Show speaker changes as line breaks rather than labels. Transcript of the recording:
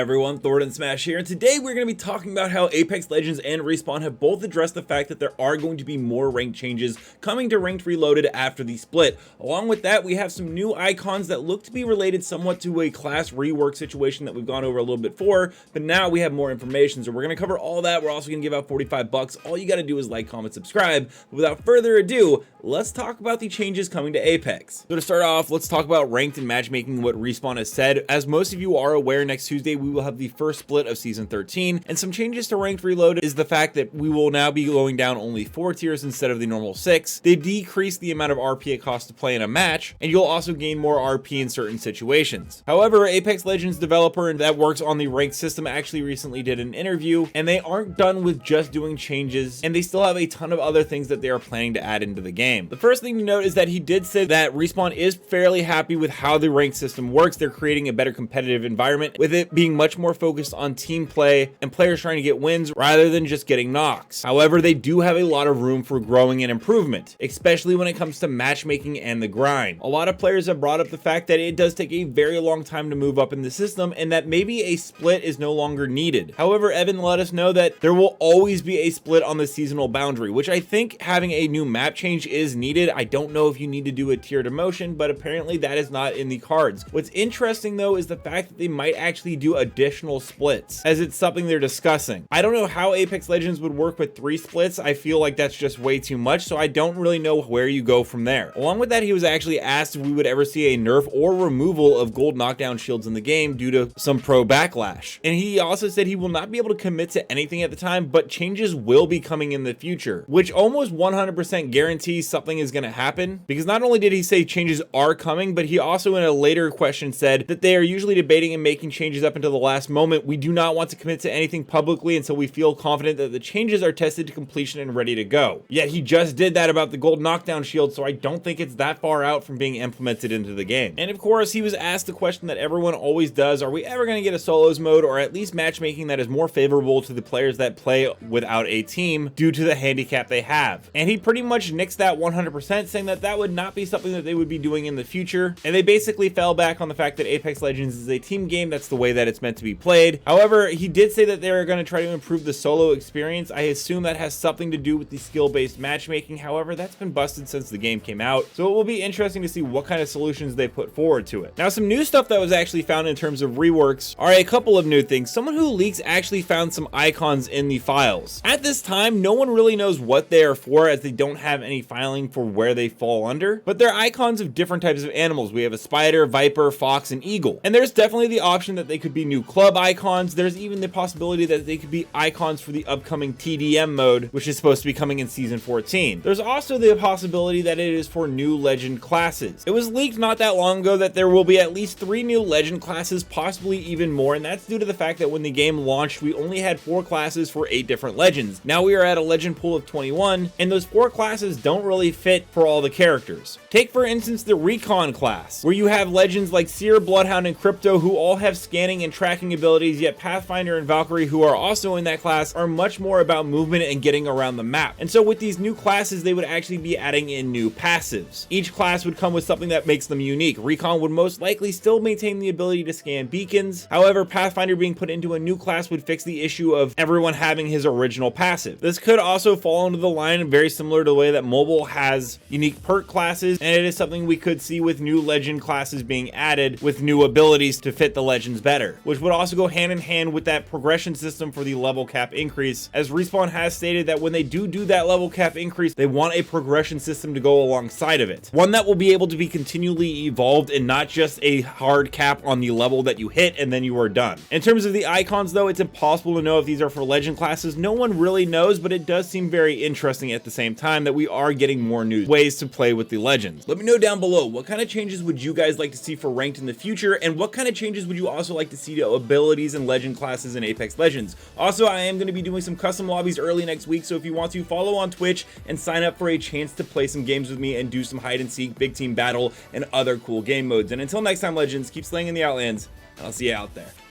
everyone, Thordan Smash here, and today we're going to be talking about how Apex Legends and Respawn have both addressed the fact that there are going to be more ranked changes coming to Ranked Reloaded after the split. Along with that, we have some new icons that look to be related somewhat to a class rework situation that we've gone over a little bit for, but now we have more information, so we're going to cover all that. We're also going to give out 45 bucks. All you got to do is like, comment, subscribe. But without further ado, let's talk about the changes coming to Apex. So to start off, let's talk about ranked and matchmaking, what Respawn has said. As most of you are aware, next Tuesday we will have the first split of season 13, and some changes to Ranked Reloaded is the fact that we will now be going down only 4 tiers instead of the normal 6. They decrease the amount of RP it costs to play in a match, and you'll also gain more RP in certain situations. However, Apex Legends developer that works on the ranked system actually recently did an interview, and they aren't done with just doing changes, and they still have a ton of other things that they are planning to add into the game. The first thing to note is that he did say that Respawn is fairly happy with how the ranked system works. They're creating a better competitive environment, with it being much more focused on team play and players trying to get wins rather than just getting knocks. However, they do have a lot of room for growing and improvement, especially when it comes to matchmaking and the grind. A lot of players have brought up the fact that it does take a very long time to move up in the system and that maybe a split is no longer needed. However, Evan let us know that there will always be a split on the seasonal boundary, which I think having a new map change is needed. I don't know if you need to do a tiered emotion, but apparently that is not in the cards. What's interesting though is the fact that they might actually do additional splits, as it's something they're discussing. I don't know how Apex Legends would work with 3 splits. I feel like that's just way too much, so I don't really know where you go from there. Along with that, he was actually asked if we would ever see a nerf or removal of Gold Knockdown Shields in the game due to some pro backlash. And he also said he will not be able to commit to anything at the time, but changes will be coming in the future, which almost 100% guarantees something is going to happen, because not only did he say changes are coming, but he also in a later question said that they are usually debating and making changes up until the last moment. We do not want to commit to anything publicly until we feel confident that the changes are tested to completion and ready to go. Yet he just did that about the Gold Knockdown Shield, so I don't think it's that far out from being implemented into the game. And of course, he was asked the question that everyone always does: are we ever going to get a solos mode, or at least matchmaking that is more favorable to the players that play without a team due to the handicap they have? And he pretty much nixed that 100%, saying that that would not be something that they would be doing in the future, and they basically fell back on the fact that Apex Legends is a team game. That's the way that it's meant to be played. However, he did say that they're going to try to improve the solo experience. I assume that has something to do with the skill-based matchmaking. However, that's been busted since the game came out, so it will be interesting to see what kind of solutions they put forward to it. Now, some new stuff that was actually found in terms of reworks are a couple of new things. Someone who leaks actually found some icons in the files. At this time, no one really knows what they are for, as they don't have any filing for where they fall under, but they're icons of different types of animals. We have a spider, viper, fox, and eagle. And there's definitely the option that they could be new club icons. There's even the possibility that they could be icons for the upcoming TDM mode, which is supposed to be coming in season 14. There's also the possibility that it is for new legend classes. It was leaked not that long ago that there will be at least 3 new legend classes, possibly even more, and that's due to the fact that when the game launched, we only had 4 classes for 8 different legends. Now we are at a legend pool of 21, and those 4 classes don't really fit for all the characters. Take for instance the recon class, where you have legends like Seer, Bloodhound, and Crypto, who all have scanning and tracking abilities, yet Pathfinder and Valkyrie, who are also in that class, are much more about movement and getting around the map. And so with these new classes, they would actually be adding in new passives. Each class would come with something that makes them unique. Recon would most likely still maintain the ability to scan beacons. However, Pathfinder being put into a new class would fix the issue of everyone having his original passive. This could also fall into the line very similar to the way that mobile has unique perk classes, and it is something we could see with new legend classes being added with new abilities to fit the legends better, which would also go hand in hand with that progression system for the level cap increase, as Respawn has stated that when they do that level cap increase, they want a progression system to go alongside of it, one that will be able to be continually evolved and not just a hard cap on the level that you hit and then you are done. In terms of the icons though, it's impossible to know if these are for legend classes. No one really knows, but it does seem very interesting at the same time that we are getting more new ways to play with the legends. Let me know down below, what kind of changes would you guys like to see for ranked in the future, and what kind of changes would you also like to see to abilities and legend classes in Apex Legends? Also, I am going to be doing some custom lobbies early next week, so if you want to, follow on Twitch and sign up for a chance to play some games with me and do some hide and seek, big team battle, and other cool game modes. And until next time, Legends, keep slaying in the Outlands, and I'll see you out there.